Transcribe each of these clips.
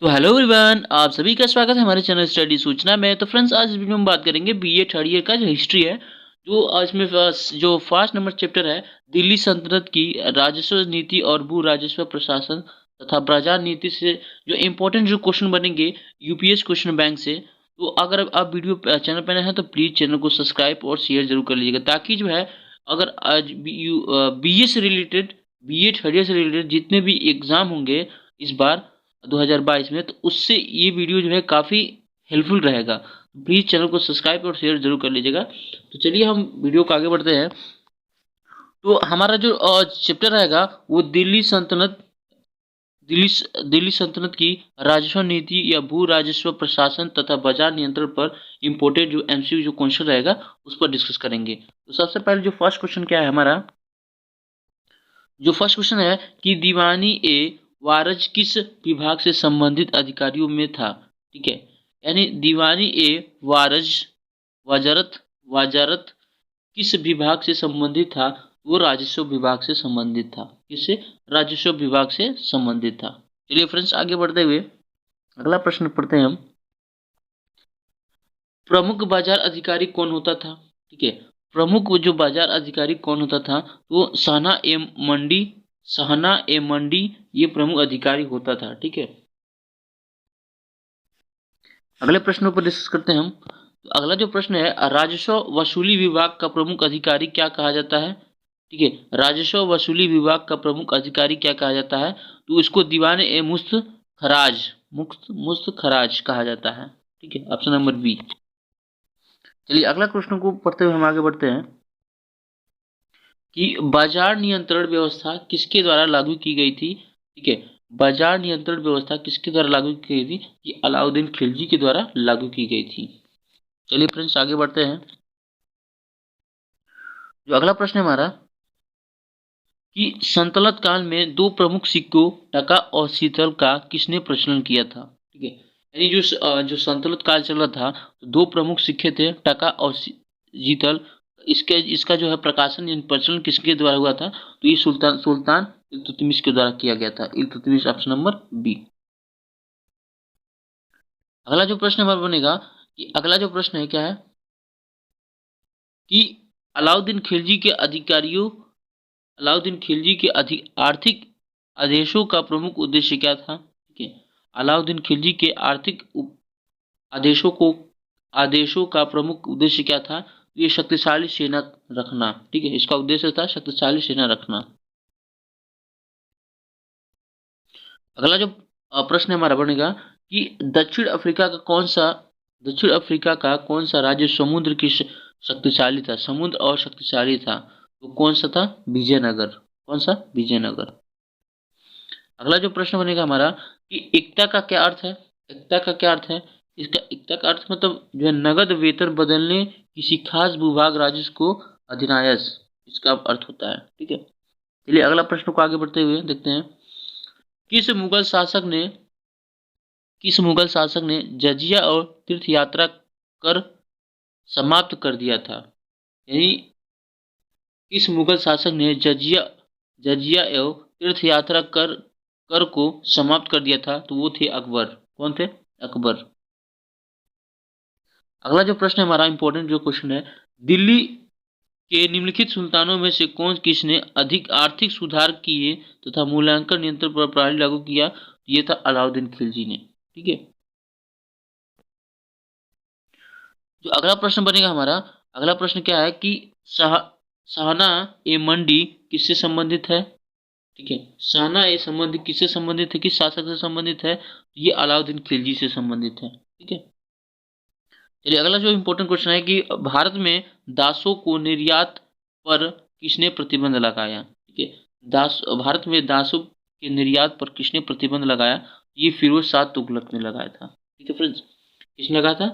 तो hello everyone, आप सभी का स्वागत है हमारे चैनल स्टडी सूचना में। तो फ्रेंड्स, आज इस वीडियो में बात करेंगे बीए थर्ड ईयर का जो हिस्ट्री है। जो आज में जो फर्स्ट नंबर चैप्टर है, दिल्ली सल्तनत की राजस्व नीति और भू राजस्व प्रशासन तथा बाजार नीति से जो इम्पोर्टेंट जो क्वेश्चन बनेंगे यूपीएस क्वेश्चन बैंक से। तो अगर आप वीडियो चैनल पर नए हैं तो प्लीज़ चैनल को सब्सक्राइब और शेयर जरूर कर लीजिएगा, ताकि जो है अगर आज बीए से रिलेटेड, बीए थर्ड ईयर से रिलेटेड जितने भी एग्जाम होंगे इस बार 2022 में, तो उससे ये वीडियो जो है काफ़ी हेल्पफुल रहेगा। प्लीज़ चैनल को सब्सक्राइब और शेयर जरूर कर लीजिएगा। तो चलिए हम वीडियो को आगे बढ़ते हैं। तो हमारा जो चैप्टर रहेगा वो दिल्ली सल्तनत की राजस्व नीति या भू राजस्व प्रशासन तथा बाजार नियंत्रण पर इम्पोर्टेड जो एमसीक्यू जो क्वेश्चन रहेगा उस पर डिस्कस करेंगे। तो सबसे पहले जो फर्स्ट क्वेश्चन क्या है हमारा, जो फर्स्ट क्वेश्चन है कि दीवानी ए वारज किस विभाग से संबंधित अधिकारियों में था। ठीक है, यानी दीवानी ए वारज वजारत वजारत किस विभाग से संबंधित था। वो राजस्व विभाग से संबंधित था। किससे? राजस्व विभाग से संबंधित था। चलिए फ्रेंड्स, आगे बढ़ते हुए अगला प्रश्न पढ़ते हैं हम। प्रमुख बाजार अधिकारी कौन होता था? ठीक है, प्रमुख जो बाजार अधिकारी कौन होता था, वो सहना ए मंडी ये प्रमुख अधिकारी होता था। ठीक है, अगले प्रश्नों पर डिस्कस करते हैं हम। तो अगला जो प्रश्न है, राजस्व वसूली विभाग का प्रमुख अधिकारी क्या कहा जाता है? ठीक है, राजस्व वसूली विभाग का प्रमुख अधिकारी क्या कहा जाता है? तो इसको दीवान ए मुस्त खराज कहा जाता है। ठीक है, ऑप्शन नंबर बी। चलिए अगला प्रश्न को पढ़ते हुए हम आगे बढ़ते हैं कि बाजार नियंत्रण व्यवस्था किसके द्वारा लागू की गई थी। ठीक है, बाजार नियंत्रण व्यवस्था किसके द्वारा लागू की गई थी? ये अलाउद्दीन खिलजी के द्वारा लागू की गई थी। चलिए फ्रेंड्स, आगे बढ़ते हैं। जो अगला प्रश्न है हमारा कि संतलत काल में दो प्रमुख सिक्कों टका और शीतल का किसने प्रचलन किया था। ठीक है, यानी जो संतलत काल चल रहा था, तो दो प्रमुख सिक्के थे, टका और शीतल। इसका जो है प्रकाशन यानी प्रचलन किसके द्वारा हुआ था? तो ये सुल्तान सुल्तान इल्तुतमिश के द्वारा किया गया था। Iltutmish, option number B. अगला जो प्रश्न हमारा बनेगा कि अगला जो प्रश्न है क्या है कि अलाउद्दीन खिलजी के अधिकारियों अलाउद्दीन खिलजी के आर्थिक आदेशों का प्रमुख उद्देश्य क्या था? ठीक है, अलाउद्दीन खिलजी के आदेशों को आदेशों का प्रमुख उद्देश्य क्या था? ये शक्तिशाली सेना रखना। ठीक है, इसका उद्देश्य था शक्तिशाली सेना रखना। अगला जो प्रश्न हमारा बनेगा कि दक्षिण अफ्रीका का कौन सा राज्य समुद्र की शक्तिशाली था, समुद्र और शक्तिशाली था? तो कौन सा था? विजयनगर। कौन सा? विजयनगर। अगला जो प्रश्न बनेगा हमारा कि एकता का क्या अर्थ है? एकता का क्या अर्थ है? इसका एकता का अर्थ मतलब जो है नगद वेतन बदलने किसी खास भूभाग राजस्व को अधिनायस, इसका अर्थ होता है। ठीक है, चलिए अगला प्रश्न को आगे बढ़ते हुए देखते हैं। किस मुगल शासक ने जजिया और तीर्थ यात्रा कर समाप्त कर दिया था? यानी किस मुगल शासक ने जजिया एवं तीर्थ यात्रा कर कर को समाप्त कर दिया था? तो वो थे अकबर। कौन थे? अकबर। अगला जो प्रश्न है हमारा इंपॉर्टेंट जो क्वेश्चन है, दिल्ली के निम्नलिखित सुल्तानों में से किसने अधिक आर्थिक सुधार किए तथा मूल्यांकन नियंत्रण पर प्रणाली लागू किया? ये था अलाउद्दीन खिलजी ने। ठीक है, जो अगला प्रश्न बनेगा हमारा, अगला प्रश्न क्या है कि शाहना ए मंडी किससे संबंधित है? ठीक है, शाहना ए संबंधित किससे संबंधित है, किस शासक से संबंधित है? ये अलाउद्दीन खिलजी से संबंधित है। ठीक है, चलिए अगला जो इम्पोर्टेंट क्वेश्चन है कि भारत में दासों को निर्यात पर किसने प्रतिबंध लगाया? ठीक है, भारत में दासों के निर्यात पर किसने प्रतिबंध लगाया? ये फिरोज शाह तुगलक ने लगाया था। ठीक है फ्रेंड्स, किसने लगाया था?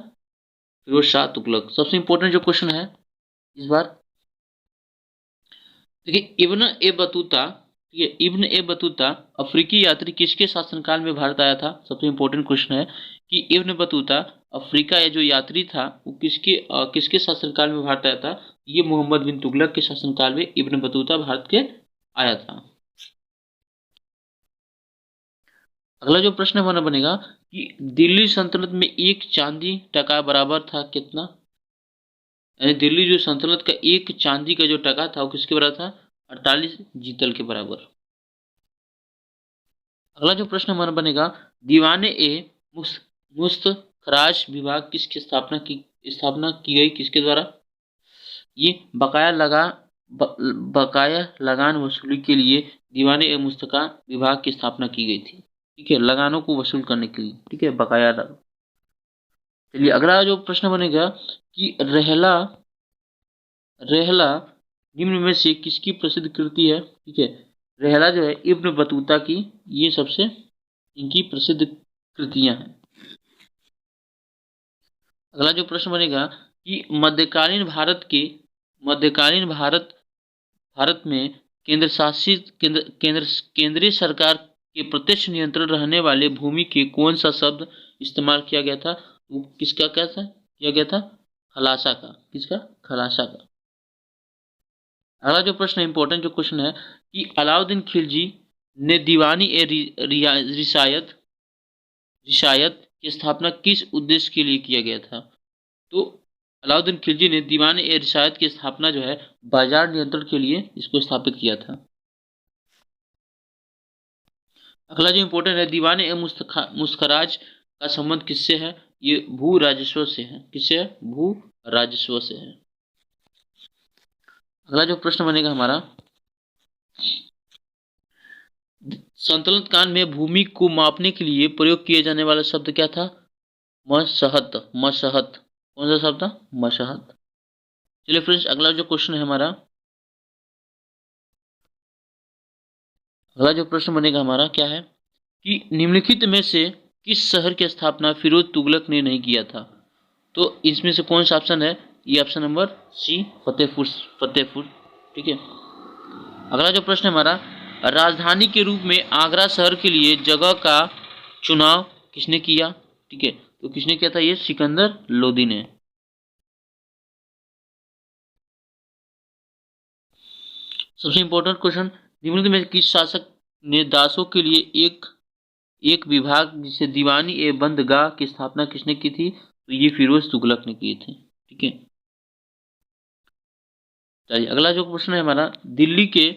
फिरोज शाह तुगलक। सबसे इम्पोर्टेंट जो क्वेश्चन है इस बार, देखिए इब्न ए बतूता अफ्रीकी यात्री किसके शासनकाल में भारत आया था? सबसे इम्पोर्टेंट क्वेश्चन है कि इब्न बतूता अफ्रीका या जो यात्री था वो किसके शासनकाल में भारत आया था? ये मोहम्मद बिन तुगलक के शासनकाल में इब्न बतूता भारत के आया था। अगला जो प्रश्न हमारा बनेगा कि दिल्ली सल्तनत में एक चांदी टका बराबर था कितना, यानी दिल्ली जो सल्तनत का एक चांदी का जो टका था वो किसके बराबर था, 48 जीतल के बराबर। अगला जो प्रश्न हमारा बनेगा, दीवाने ए मुस्तखराज विभाग किसकी स्थापना की गई, किसके द्वारा, ये बकाया लगान वसूली के लिए दीवाने ए मुस्तका विभाग की स्थापना की गई थी। ठीक है, लगानों को वसूल करने के लिए। ठीक है, बकाया लगा। चलिए अगला जो प्रश्न बनेगा कि रेहला रेहला निम्न में से किसकी प्रसिद्ध कृति है। ठीक है, रेहला जो है इब्न बतूता की, ये सबसे इनकी प्रसिद्ध कृतियां हैं। अगला जो प्रश्न बनेगा कि मध्यकालीन भारत में केंद्र शासित केंद्रीय सरकार के प्रत्यक्ष नियंत्रण रहने वाले भूमि के कौन सा शब्द इस्तेमाल किया गया था, वो किसका क्या था, किया गया था, खलासा का। किसका, खलासा का। अगला जो प्रश्न इंपॉर्टेंट जो क्वेश्चन है कि अलाउद्दीन खिलजी ने दीवानी ए रिशायत की स्थापना किस उद्देश्य के लिए किया गया था। तो अलाउद्दीन खिलजी ने दीवान ए रिशायत की स्थापना जो है बाजार नियंत्रण के लिए इसको स्थापित किया था। अगला जो इंपॉर्टेंट है, दीवान ए मुस्खराज का संबंध किससे है, ये भू राजस्व से है। किससे है, भू राजस्व से है। अगला जो प्रश्न बनेगा हमारा, संतुलन काल में भूमि को मापने के लिए प्रयोग किए जाने वाला शब्द क्या था, मशहत। मशहत कौन सा शब्द था, मशहत। चलिए फ्रेंड्स अगला जो क्वेश्चन है हमारा, अगला जो प्रश्न बनेगा हमारा क्या है कि निम्नलिखित में से किस शहर की स्थापना फिरोज तुगलक ने नहीं किया था। तो इसमें से कौन सा ऑप्शन है, ये ऑप्शन नंबर सी, फतेहपुर। ठीक है। अगला जो प्रश्न है हमारा, राजधानी के रूप में आगरा शहर के लिए जगह का चुनाव किसने किया। ठीक है, तो किसने किया था, ये सिकंदर लोदी ने। सबसे इंपॉर्टेंट क्वेश्चन, निम्नलिखित में किस शासक ने दासों के लिए एक विभाग जिसे दीवानी ए बंदगाह की स्थापना किसने की थी, तो ये फिरोज तुगलक ने की थी। ठीक है। चलिए अगला जो प्रश्न है हमारा, दिल्ली के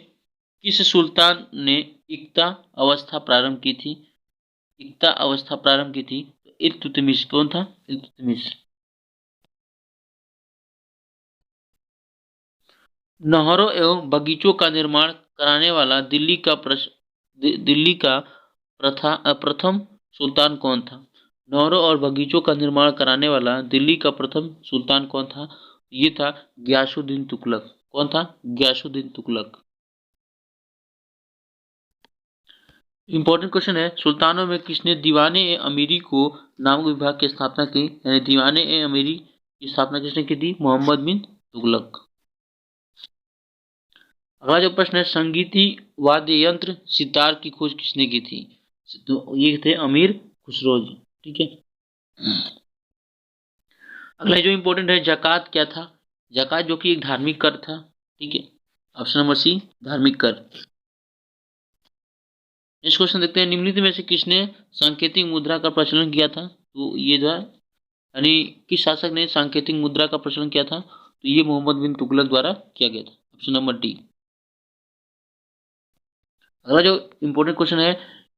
किस सुल्तान ने इक्ता अवस्था प्रारंभ की थी। इक्ता अवस्था प्रारंभ की थी, तो इल्तुतमिश। कौन था, इल्तुतमिश। नहरों एवं बगीचों का निर्माण कराने वाला दिल्ली का प्रथम सुल्तान कौन था। नहरों और बगीचों का निर्माण कराने वाला दिल्ली का प्रथम सुल्तान कौन था, ये था गयासुद्दीन तुगलक। कौन था, गयासुद्दीन तुगलक। इंपॉर्टेंट क्वेश्चन है, सुल्तानों में किसने दीवाने ए अमीरी को नामक विभाग की स्थापना की, यानी दीवाने ए अमीरी की स्थापना किसने की थी, मोहम्मद बिन तुगलक। अगला जो प्रश्न है, संगीती वाद्य यंत्र सितार की खोज किसने की थी, तो ये थे अमीर खुसरो जी। ठीक है। अगला जो इंपॉर्टेंट है, जकात क्या था। जकात जो कि एक धार्मिक कर था। ठीक है, ऑप्शन नंबर सी, धार्मिक कर। नेक्स्ट क्वेश्चन देखते हैं, निम्नलिखित में से किसने सांकेतिक मुद्रा का प्रचलन किया था, तो ये जो है यानी किस शासक ने सांकेतिक मुद्रा का प्रचलन किया था, तो ये मोहम्मद बिन तुगलक द्वारा किया गया था। Option number D. अगला जो इंपॉर्टेंट क्वेश्चन है,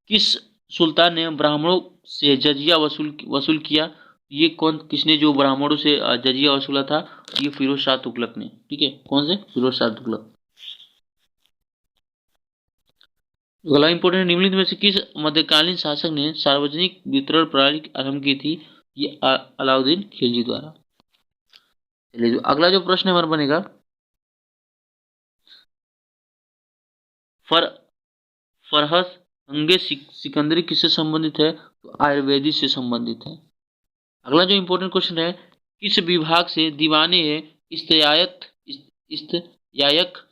किस सुल्तान ने ब्राह्मणों से जजिया वसूल किया, ये किसने जो ब्राह्मणों से जजिया वसूला था, ये फिरोज शाह तुगलक ने। ठीक है, कौन से, फिरोज शाह तुगलक। अगला इंपॉर्टेंट, निम्नलिखित में से किस मध्यकालीन शासक ने सार्वजनिक वितरण प्रणाली आरंभ की थी, ये अलाउद्दीन खिलजी द्वारा। चलिए जो अगला जो प्रश्न हमारा बनेगा, फरहस अंगे सिकंदरी किससे संबंधित है, तो आयुर्वेदी से संबंधित है। अगला जो इंपॉर्टेंट क्वेश्चन है, किस विभाग से दीवाने इस्त्यायक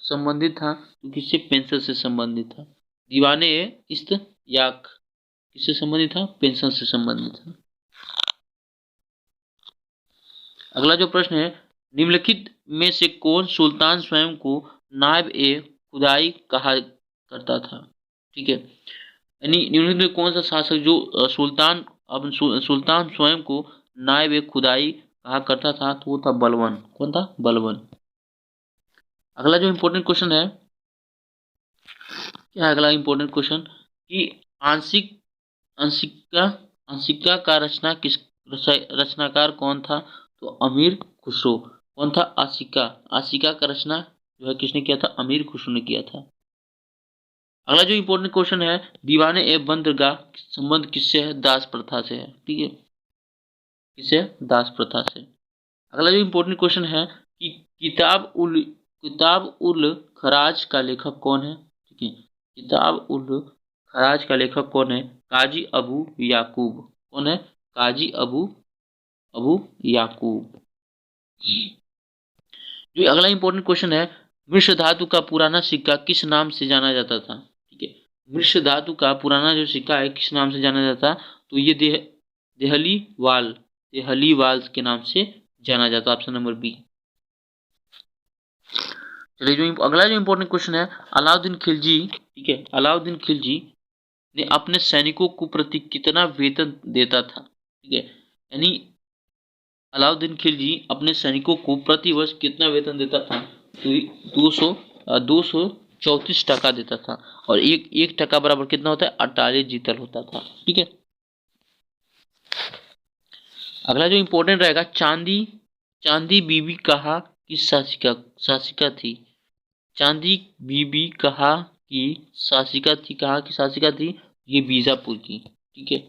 संबंधित था, तो किससे, पेंशन से संबंधित था। दीवाने इस्त्याक किससे संबंधित था, पेंशन से संबंधित था। अगला जो प्रश्न है, निम्नलिखित में से कौन सुल्तान स्वयं को नायब ए खुदाई कहा करता था। ठीक है, यानी निम्नलिखित में कौन सा शासक जो सुल्तान स्वयं को नायब ए खुदाई कहा करता था, तो वो था बलबन। कौन था? बलबन। अगला जो इम्पोर्टेंट क्वेश्चन है, क्या है अगला इम्पोर्टेंट क्वेश्चन, कि आंशिक अंशिका अंशिका का रचनाकार कौन था? तो अमीर खुसरो। कौन था? आशिका। आशिका का रचना जो है किसने किया था? अमीर खुसरो ने किया था। अगला जो इम्पोर्टेंट क्वेश्चन है, दीवाने एवं बंदरगाह संबंध किससे है? दास प्रथा से है। ठीक है, किससे? दास प्रथा से। अगला जो इम्पोर्टेंट क्वेश्चन है कि किताब उल खराज का लेखक कौन है? ठीक है, किताब उल खराज का लेखक कौन है? काजी अबू याकूब। कौन है? काजी अबू अबू याकूब। जो अगला इंपॉर्टेंट क्वेश्चन है, मिश्र धातु का पुराना सिक्का किस नाम से जाना जाता था? ठीक है, मिश्र धातु का पुराना जो सिक्का है किस नाम से जाना जाता? तो ये देहली वाल के नाम से जाना जाता। Option number B. चलिए, जो अगला जो इंपॉर्टेंट क्वेश्चन है, अलाउद्दीन खिलजी, ठीक है, अलाउद्दीन खिलजी ने अपने सैनिकों को प्रति कितना वेतन देता था? ठीक है, यानी अलाउद्दीन खिलजी अपने सैनिकों को प्रति वर्ष कितना वेतन देता था? तो 234 टका देता था। और एक टका बराबर कितना होता है? 48 जीतल होता था। ठीक है, अगला जो इंपॉर्टेंट रहेगा, चांदी बीबी कहा किस शासिका थी? चांदी बीबी कहा की शासिका थी, कहा की शासिका थी? ये बीजापुर की। ठीक है,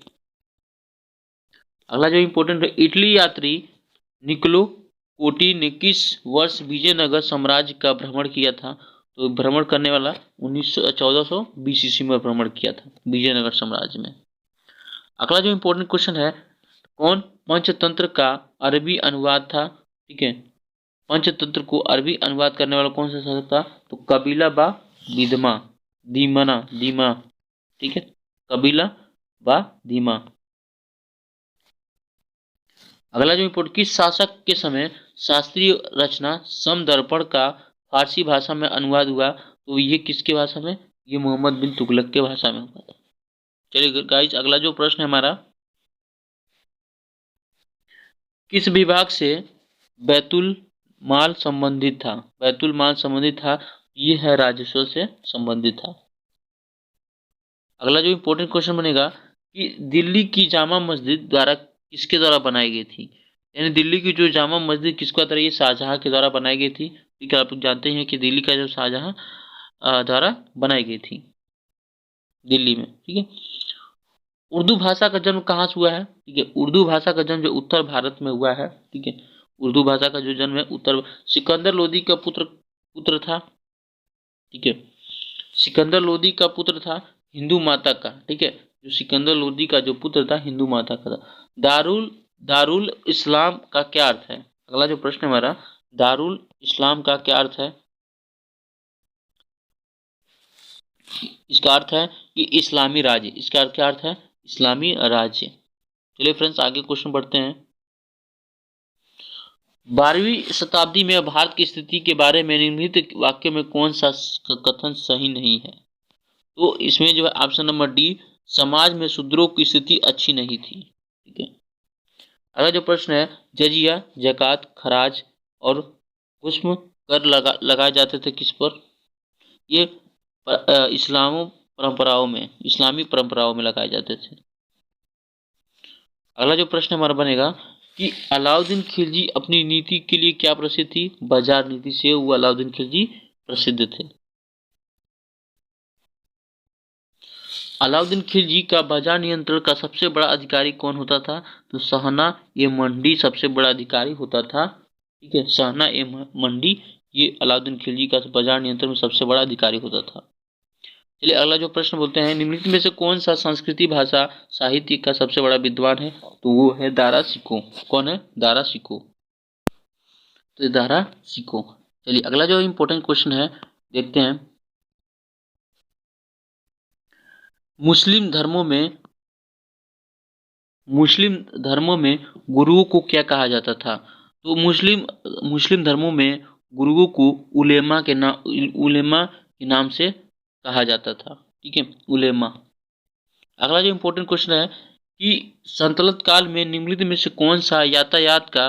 अगला जो इंपॉर्टेंट है, इटली यात्री निकोलो कोटी ने किस वर्ष विजयनगर साम्राज्य का भ्रमण किया था? तो भ्रमण करने वाला 1420 ईस्वी में भ्रमण किया था विजयनगर साम्राज्य में। अगला जो इंपॉर्टेंट क्वेश्चन है, कौन पंचतंत्र का अरबी अनुवाद था? ठीक है, पंचतंत्र को अरबी अनुवाद करने वाला कौन सा शासक था? तो कबीला बा दीमा। ठीक है, कबीला बा दीमा। अगला जो इम्पोर्ट, किस शासक के समय शास्त्रीय रचना समदर्पण का फारसी भाषा में अनुवाद हुआ? तो ये किसके भाषा में? ये मोहम्मद बिन तुगलक के भाषा में हुआ था। चलिए गाइस, अगला जो प्रश्न है हमारा, किस विभाग से बैतुल माल संबंधित था? बैतुल माल संबंधित था, ये है राजस्व से संबंधित था। अगला जो इम्पोर्टेंट क्वेश्चन बनेगा कि दिल्ली की जामा मस्जिद द्वारा किसके द्वारा बनाई गई थी? यानी दिल्ली की जो जामा मस्जिद किसके द्वारा? ये शाहजहां के द्वारा बनाई गई थी। ठीक है, आप लोग जानते हैं कि दिल्ली का जो शाहजहां द्वारा बनाई गई थी दिल्ली में। ठीक है, उर्दू भाषा का जन्म कहाँ से हुआ है? ठीक है, उर्दू भाषा का जन्म जो उत्तर भारत में हुआ है। ठीक है, उर्दू भाषा का जो जन्म है उत्तर, सिकंदर लोदी का पुत्र था। ठीक है, सिकंदर लोदी का पुत्र था हिंदू माता का। ठीक है, जो सिकंदर लोदी का जो पुत्र था हिंदू माता का था। दारुल इस्लाम का क्या अर्थ है? अगला जो प्रश्न है हमारा, दारुल इस्लाम का क्या अर्थ है? इसका अर्थ है कि इस्लामी राज्य। इसका अर्थ क्या अर्थ है? इस्लामी राज्य। चलिए फ्रेंड्स, आगे क्वेश्चन बढ़ते हैं। 12वीं शताब्दी में भारत की स्थिति के बारे में निम्नलिखित वाक्य में कौन सा कथन सही नहीं है? तो इसमें जो है ऑप्शन नंबर डी, समाज में शूद्रों की स्थिति अच्छी नहीं थी। ठीक है, अगला जो प्रश्न है, जजिया, जकात, खराज और घुस्म कर लगाए जाते थे किस पर? ये इस्लामी परंपराओं में लगाए जाते थे। अगला जो प्रश्न हमारा बनेगा कि अलाउद्दीन खिलजी अपनी नीति के लिए क्या प्रसिद्ध थी? बाजार नीति से वो अलाउद्दीन खिलजी प्रसिद्ध थे। अलाउद्दीन खिलजी का बाजार नियंत्रण का सबसे बड़ा अधिकारी कौन होता था? तो शाहना ए मंडी सबसे बड़ा अधिकारी होता था। ठीक है, शाहना ए मंडी ये अलाउद्दीन खिलजी का बाजार नियंत्रण में सबसे बड़ा अधिकारी होता था। चलिए अगला जो प्रश्न बोलते हैं, निम्नलिखित में से कौन सा संस्कृति भाषा साहित्य का सबसे बड़ा विद्वान है? तो वो है दारा सिको। कौन है? दारा सिको। तो ये दारा सिको। चलिए अगला जो इम्पोर्टेंट क्वेश्चन है देखते हैं, मुस्लिम धर्मों में गुरुओं को क्या कहा जाता था? तो मुस्लिम धर्मों में गुरुओं को उलेमा के नाम से कहा जाता था। ठीक है, उलेमा। अगला जो इम्पोर्टेंट क्वेश्चन है कि संतलत काल में निम्नलिखित में से कौन सा यातायात का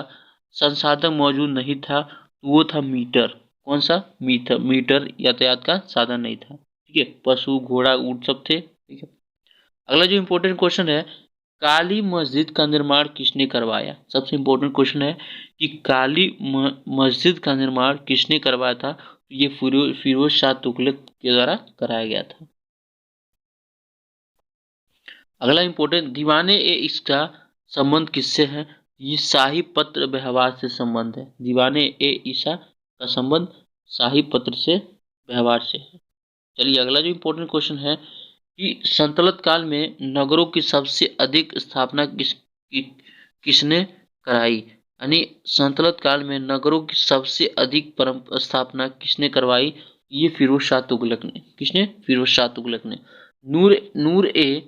संसाधन मौजूद नहीं था? तो वो था मीटर। कौन सा? मीटर यातायात का साधन नहीं था। ठीक है, पशु घोड़ा ऊंट सब थे। ठीक है, अगला जो इम्पोर्टेंट क्वेश्चन है, काली मस्जिद का निर्माण किसने करवाया? सबसे इम्पोर्टेंट क्वेश्चन है कि काली मस्जिद का निर्माण किसने करवाया था? तो ये फिरोज शाह तुगलक के द्वारा कराया गया था। अगला इम्पोर्टेंट, दीवाने ए इश्क का संबंध किससे है? ये शाही पत्र व्यवहार से संबंध है। दीवाने ए ईशा का संबंध शाही पत्र से व्यवहार से है। चलिए अगला जो इम्पोर्टेंट क्वेश्चन है कि संतलत काल में नगरों की सबसे अधिक स्थापना किसने कराई? यानी संतलत काल में नगरों की सबसे अधिक परम स्थापना किसने करवाई? ये फिरोज शाह तुगलक ने। किसने? फिरोज शाह तुगलक ने। नूर ए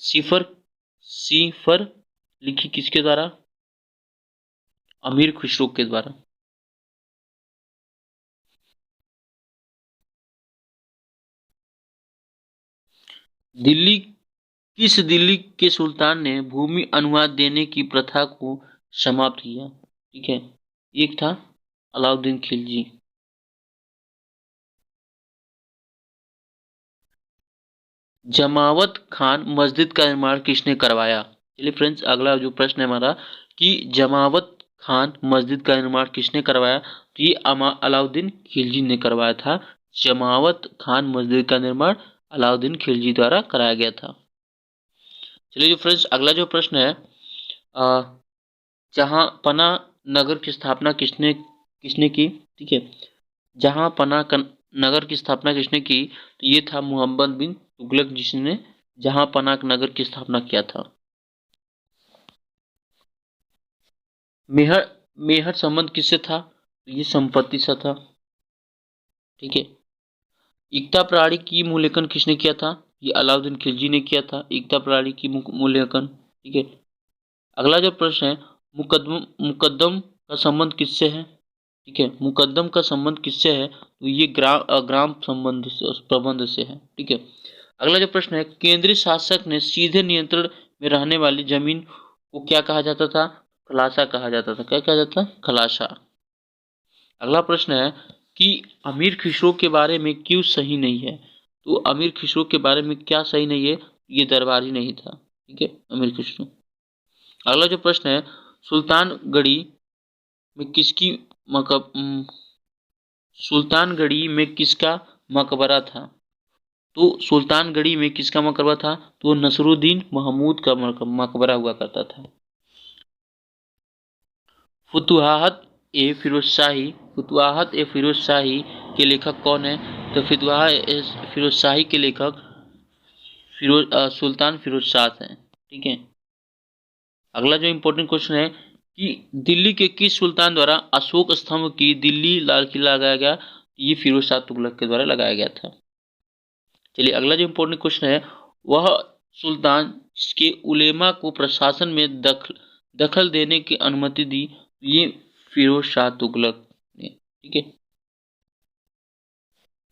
सिफर सिफर लिखी किसके द्वारा? अमीर खुसरो के द्वारा। दिल्ली के सुल्तान ने भूमि अनुवाद देने की प्रथा को समाप्त किया? ठीक है, एक था अलाउद्दीन खिलजी। जमावत खान मस्जिद का निर्माण किसने करवाया? चलिए फ्रेंड्स, अगला जो प्रश्न है हमारा कि जमावत खान मस्जिद का निर्माण किसने करवाया? तो ये अलाउद्दीन खिलजी ने करवाया था। जमावत खान मस्जिद का निर्माण अलाउद्दीन खिलजी द्वारा कराया गया था। चलिए जो फ्रेंड्स, अगला जो प्रश्न है, जहांपना नगर की स्थापना किसने किसने की? ठीक है, जहांपना नगर की स्थापना किसने की? तो ये था मोहम्मद बिन तुगलक, जिसने जहांपना नगर की स्थापना किया था। मेहर मेहर संबंध किससे था? तो ये संपत्ति से था। ठीक है, एकता प्रणाली की मूल्यांकन किसने किया था? ये अलाउद्दीन खिलजी ने किया था एकता प्रणाली की मूल्यांकन। ठीक है, अगला जो प्रश्न है, मुकद्दम का संबंध किससे है? ठीक है, मुकद्दम का संबंध किससे है? तो ये ग्राम संबंध प्रबंध से है। ठीक है, अगला जो प्रश्न है, केंद्रीय शासक ने सीधे नियंत्रण में रहने वाली जमीन को क्या कहा जाता था? खलासा कहा जाता था। क्या कहा जाता? खलासा। अगला प्रश्न है कि अमीर खुसरो के बारे में क्यों सही नहीं है? तो अमीर खुसरो के बारे में क्या सही नहीं है? ये दरबारी नहीं था। ठीक है, अमीर खुसरो। अगला जो प्रश्न है, सुल्तानगढ़ी में किसकी मकब सुल्तानगढ़ी में किसका मकबरा था? तो सुल्तानगढ़ी में किसका मकबरा था? तो नसरुद्दीन महमूद का मकबरा हुआ करता था। फुतुहात फुतुहात ए फिरोज शाही के लेखक कौन है? तो फुतुहात ए फिरोज शाही के लेखक सुल्तान फिरोज शाह हैं। ठीक है, अगला जो इम्पोर्टेंट क्वेश्चन है कि दिल्ली के किस सुल्तान द्वारा अशोक स्तंभ की दिल्ली लाल किला लगाया गया? ये फिरोज शाह तुगलक के द्वारा लगाया गया था। चलिए अगला जो इम्पोर्टेंट क्वेश्चन है, वह सुल्तान जिसके उलेमा को प्रशासन में दखल देने की अनुमति दी? ये फिरोज शाह तुगलक ने। ठीक है,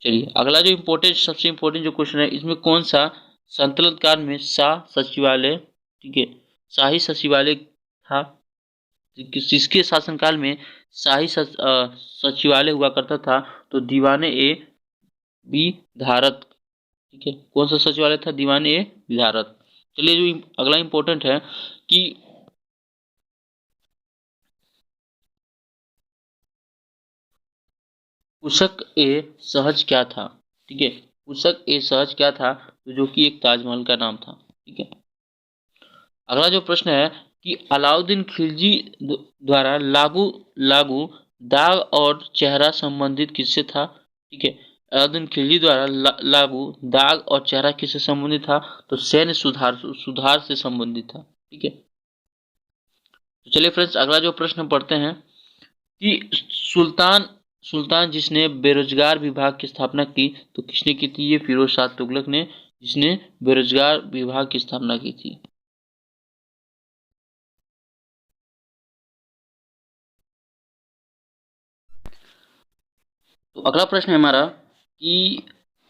चलिए अगला जो इम्पोर्टेंट सबसे इम्पोर्टेंट जो क्वेश्चन है, इसमें कौन सा संतलत काल में शाह सचिवालय, ठीक है, शाही सचिवालय था? जिसके शासनकाल में शाही सचिवालय हुआ करता था? तो दीवाने ए बी धारत। ठीक है, कौन सा सचिवालय था? दीवाने ए विधारत। चलिए जो अगला इंपॉर्टेंट है कि पुस्तक ए सहज क्या था? ठीक है, पुस्तक ए सहज क्या था? तो जो कि एक ताजमहल का नाम था। ठीक है, अगला जो प्रश्न है कि अलाउद्दीन खिलजी द्वारा लागू लागू दाग और चेहरा संबंधित किससे था? ठीक है, अलाउद्दीन खिलजी द्वारा लागू दाग और चेहरा किससे संबंधित था? तो सैन्य सुधार सुधार से संबंधित था। ठीक है, तो चलिए फ्रेंड्स, अगला जो प्रश्न पढ़ते हैं कि सुल्तान सुल्तान जिसने बेरोजगार विभाग की स्थापना की, तो किसने की थी? ये फिरोज शाह तुगलक ने, जिसने बेरोजगार विभाग की स्थापना की थी। तो अगला प्रश्न है हमारा कि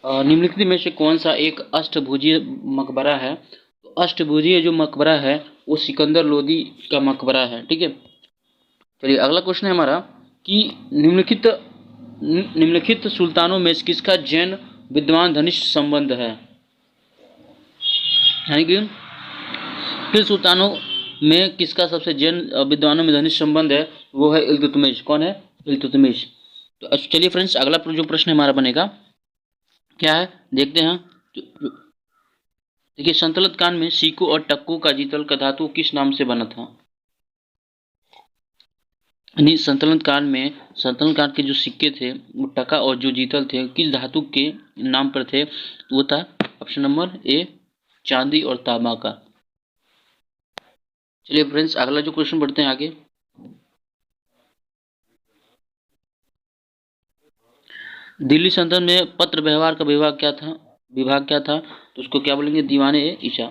निम्नलिखित में से कौन सा एक अष्टभुजीय मकबरा है? तो अष्टभुजीय जो मकबरा है वो सिकंदर लोदी का मकबरा है। ठीक है, चलिए अगला क्वेश्चन है हमारा कि निम्नलिखित सुल्तानों में से किसका जैन विद्वान घनिष्ठ संबंध है? यानी कि किन सुल्तानों में किसका सबसे जैन विद्वानों में घनिष्ठ संबंध है? वो है इल्तुतमिश। कौन है? इल्तुतमिश। तो चलिए फ्रेंड्स, अगला जो प्रश्न हमारा बनेगा क्या है, देखते हैं। देखिए, संतलत काल में सीको और टक्को का जीतल का धातु किस नाम से बना था? यानी संतलत काल के जो सिक्के थे वो टका और जो जीतल थे किस धातु के नाम पर थे? वो था ऑप्शन नंबर ए, चांदी और तांबा का। चलिए फ्रेंड्स, अगला जो क्वेश्चन बढ़ते हैं आगे। दिल्ली सल्तनत में पत्र व्यवहार का विभाग क्या था? तो उसको क्या बोलेंगे? दीवाने ए ईशा।